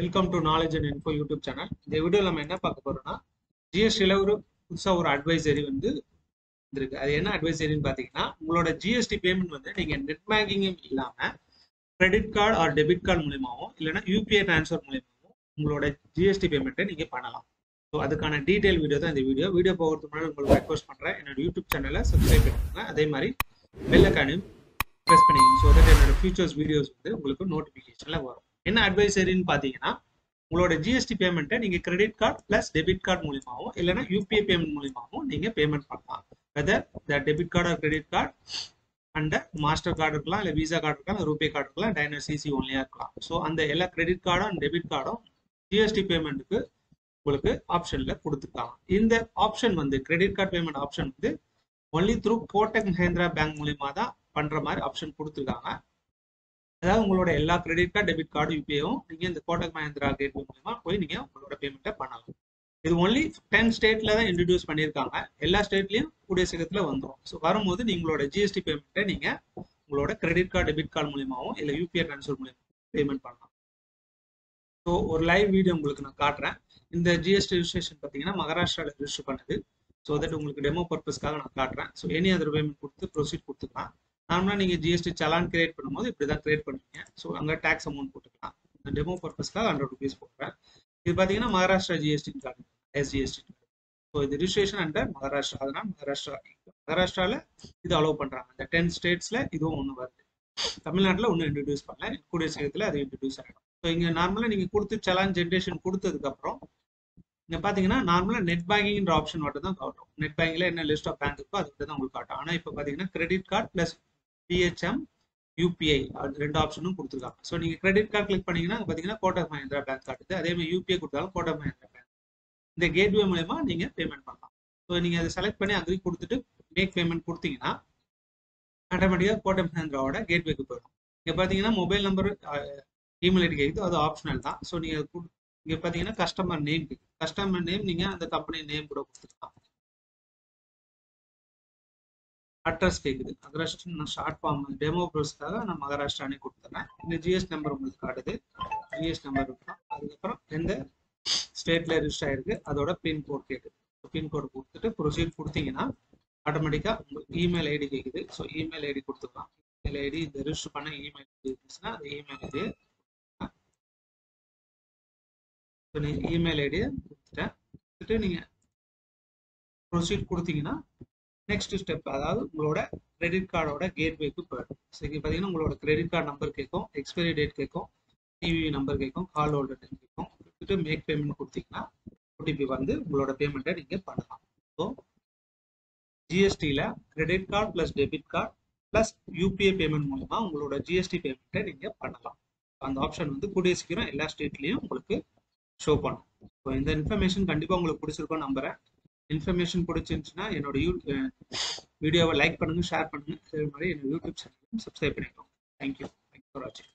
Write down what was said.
Welcome to knowledge and info YouTube channel. இந்த வீடியோவில் நம்ம என்ன பார்க்க போறோம்னா, ஜிஎஸ்டியில் புதுசாக ஒரு அட்வைசரி வந்திருக்கு. அது என்ன அட்வைசரின்னு பார்த்தீங்கன்னா, உங்களோட ஜிஎஸ்டி பேமெண்ட் நீங்கள் நெட் பேங்கிங்கும் இல்லாமல் credit card R debit card மூலியமாகவும் இல்லைன்னா யூபிஐ ட்ரான்ஸ்ஃபர் மூலியமாகவும் உங்களோட ஜிஎஸ்டி பேமெண்ட்டை நீங்கள் பண்ணலாம். ஸோ அதுக்கான டீட்டெயில் வீடியோ தான் இந்த வீடியோ போகிறதுக்கு முன்னாடி உங்களுக்கு ரெக்வஸ்ட் பண்ணுறேன், என்னோட யூடியூப் சேனலை சப்ஸ்கிரைப் பண்ணிக்கோங்க. அதே மாதிரி பெல் ஐகானையும் ப்ரெஸ் பண்ணிக்கோங்க. ஸோ தட் என்னோட ஃபியூச்சர்ஸ் வீடியோஸ் உங்களுக்கு நோட்டிஃபிகேஷனில் வரும். என்ன அட்வைசரின்னு பார்த்தீங்கன்னா, உங்களோட ஜிஎஸ்டி பேமெண்ட்டை நீங்கள் credit card plus debit card மூலியமாகவும் இல்லைன்னா யூபிஐ பேமெண்ட் மூலியமாகவும் நீங்கள் பேமெண்ட் பண்ணலாம். Whether the debit card or credit card and master card இருக்கலாம், இல்லை விசா கார்டு இருக்கலாம், ரூபே கார்டு இருக்கலாம், டைனர் சிசி ஒன்லியாக இருக்கலாம். ஸோ அந்த எல்லா கிரெடிட் கார்டும் அண்ட் டெபிட் கார்டும் ஜிஎஸ்டி பேமெண்ட்டுக்கு உங்களுக்கு ஆப்ஷனில் கொடுத்துருக்காங்க. இந்த option credit card payment option only through Kotak Mahindra bank மூலியமாக தான் பண்ணுற மாதிரி ஆப்ஷன் கொடுத்துருக்காங்க. அதாவது உங்களோட எல்லா கிரெடிட் கார்டு டெபிட் கார்டு யூபிஐயும் நீங்கள் இந்த கோட்டக் மஹேந்திரா கேட்வே மூலமா போய் நீங்கள் உங்களோட பேமெண்ட்டை பண்ணலாம். இது ஒன்லி 10 ஸ்டேட்ல தான் இன்ட்ரடியூஸ் பண்ணியிருக்காங்க. எல்லா ஸ்டேட்லையும் கூடிய சீக்கிரத்தில் வந்துடும். ஸோ வரும்போது நீங்களோட ஜிஎஸ்டி பேமெண்ட்டை நீங்கள் உங்களோட கிரெடிட் கார்டு டெபிட் கார்டு மூலியமாகவும் இல்லை யூபிஐ ட்ரான்ஸ்ஃபர் மூலியமாகவும் பேமெண்ட் பண்ணலாம். ஸோ ஒரு லைவ் வீடியோ உங்களுக்கு நான் காட்டுறேன். இந்த ஜிஎஸ்டி ரிஜிஸ்ட்ரேஷன் பார்த்தீங்கன்னா மகாராஷ்டிராவில் ரிஜிஸ்டர் பண்ணுது. ஸோ தட் உங்களுக்கு டெமோ பர்பஸ்க்காக நான் காட்டுறேன். ஸோ எனி அதர் பேமெண்ட் கொடுத்து ப்ரொசீட் கொடுத்துக்கலாம். நார்மலாக நீங்கள் ஜிஎஸ்டி சலான் கிரியேட் பண்ணும்போது இப்படி தான் கிரியேட் பண்ணுவீங்க. ஸோ அங்கே டேக்ஸ் அமௌண்ட் போட்டுக்கலாம். இந்த டெமோ பர்பஸ்க்காக 100 rupees போடுறேன். இது பார்த்தீங்கன்னா Maharashtra GST card, SGST card. So இது ரிஜிஸ்ட்ரேஷன் அண்டர் மகாராஷ்டிரா. அதனால் மகாராஷ்டிராவில் இது அலோவ் பண்ணுறாங்க. இந்த 10 ஸ்டேட்ஸில் இதுவும் ஒன்று வருது. தமிழ்நாட்டில் ஒன்றும் இன்ட்ரடியூஸ் பண்ணல. கூடிய சீக்கிரத்தில் அது இன்ட்ரடியூஸ் ஆகிடும். ஸோ இங்கே நார்மலாக நீங்கள் கொடுத்து சலான் ஜென்ரேஷன் கொடுத்ததுக்கப்புறம் இங்கே பார்த்தீங்கன்னா நார்மலாக நெட் பேங்கிங்ன்ற ஆப்ஷன் மட்டும் தான் காட்டும். நெட் பேங்கில் என்ன லிஸ்ட் ஆஃப் பேங்க் இருக்கோ அது தான் உங்களுக்கு காட்டும். ஆனால் இப்போ பார்த்தீங்கன்னா credit card plus BHM UPI அது 2 ஆப்ஷனும் கொடுத்துருக்காங்க. ஸோ நீங்கள் கிரெடிட் கார்டு கிளிக் பண்ணீங்கன்னா பார்த்தீங்கன்னா கோட்டக் மஹேந்திரா பேங்க் காட்டுது. அதே மாதிரி யூபிஐ கொடுத்தாலும் கோட்டக் மஹேந்திரா பேங்க். இந்த கேட்வே மூலமா நீங்கள் பேமெண்ட் பண்ணலாம். ஸோ நீங்கள் அதை செலக்ட் பண்ணி அக்ரி கொடுத்துட்டு மேக் பேமெண்ட் கொடுத்தீங்கன்னா ஆட்டோமேட்டிக்காக கோட்டக் மஹேந்திராவோட கேட்வேக்கு போயிடும். இங்கே பார்த்தீங்கன்னா மொபைல் நம்பர் இமெயில் ஐடி கேட்குது, அது ஆப்ஷனல் தான். ஸோ நீங்கள் இங்கே பார்த்தீங்கன்னா கஸ்டமர் நேம் நீங்கள் அந்த கம்பெனி நேம் கூட கொடுத்துக்கலாம். அட்ரஸ் கேட்குது, அட்ரஸ் நான் ஷார்ட் ஃபார்ம் டெமோ ப்ரோஸ்க்காக நான் மகாராஷ்டிரானே கொடுத்துறேன். இந்த ஜிஎஸ் நம்பர் உங்களுக்கு காட்டுது, ஜிஎஸ் நம்பர் இருக்கும். அதுக்கப்புறம் எந்த ஸ்டேட்ல ரிஜிஸ்டர் ஆயிருக்கு அதோட பின்கோட் கேட்குது. பின்கோடு கொடுத்துட்டு ப்ரொசீட் கொடுத்தீங்கன்னா ஆட்டோமேட்டிக்காக உங்களுக்கு இமெயில் ஐடி கேட்குது. ஸோ இமெயில் ஐடி கொடுத்துக்கலாம். இமெயில் ஐடி இந்த ரிஜிஸ்டர் பண்ண இமெயில் ஐடி இருந்துச்சுன்னா அந்த இமெயில் ஐடியை இமெயில் ஐடியை கொடுத்துட்டு நீங்கள் ப்ரொசீட் கொடுத்தீங்கன்னா நெக்ஸ்ட் ஸ்டெப், அதாவது உங்களோட கிரெடிட் கார்டோட கேட்வேக்கு போயிடும். ஸோ இங்கே பார்த்தீங்கன்னா உங்களோட கிரெடிட் கார்டு நம்பர் கேட்கும், எக்ஸ்பைரி டேட் கேட்கும், டிவி நம்பர் கேட்கும், கால் ஹோல்டர் டைம் கேட்கும். கொடுத்துட்டு மேக் பேமெண்ட் கொடுத்தீங்கன்னா ஓடிபி உங்களோட பேமெண்ட்டை நீங்கள் பண்ணலாம். ஸோ ஜிஎஸ்டியில் credit card plus debit card plus UPI payment மூலமா உங்களோட ஜிஎஸ்டி பேமெண்ட்டை நீங்கள் பண்ணலாம். அந்த ஆப்ஷன் கூடிய சீக்கிரம் எல்லா ஸ்டேட்லேயும் உங்களுக்கு ஷோ பண்ணும். ஸோ இந்த இன்ஃபர்மேஷன் கண்டிப்பாக உங்களுக்கு பிடிச்சிருக்கோன்னு நம்புறேன். இன்ஃபர்மேஷன் பிடிச்சிருந்துச்சுன்னா என்னோட வீடியோவை லைக் பண்ணுங்க, ஷேர் பண்ணுங்க. அதே மாதிரி என்னோட யூடியூப் சேனலையும் சப்ஸ்கிரைப் பண்ணிக்கோங்க. தேங்க்யூ ஃபார் வாட்சிங்.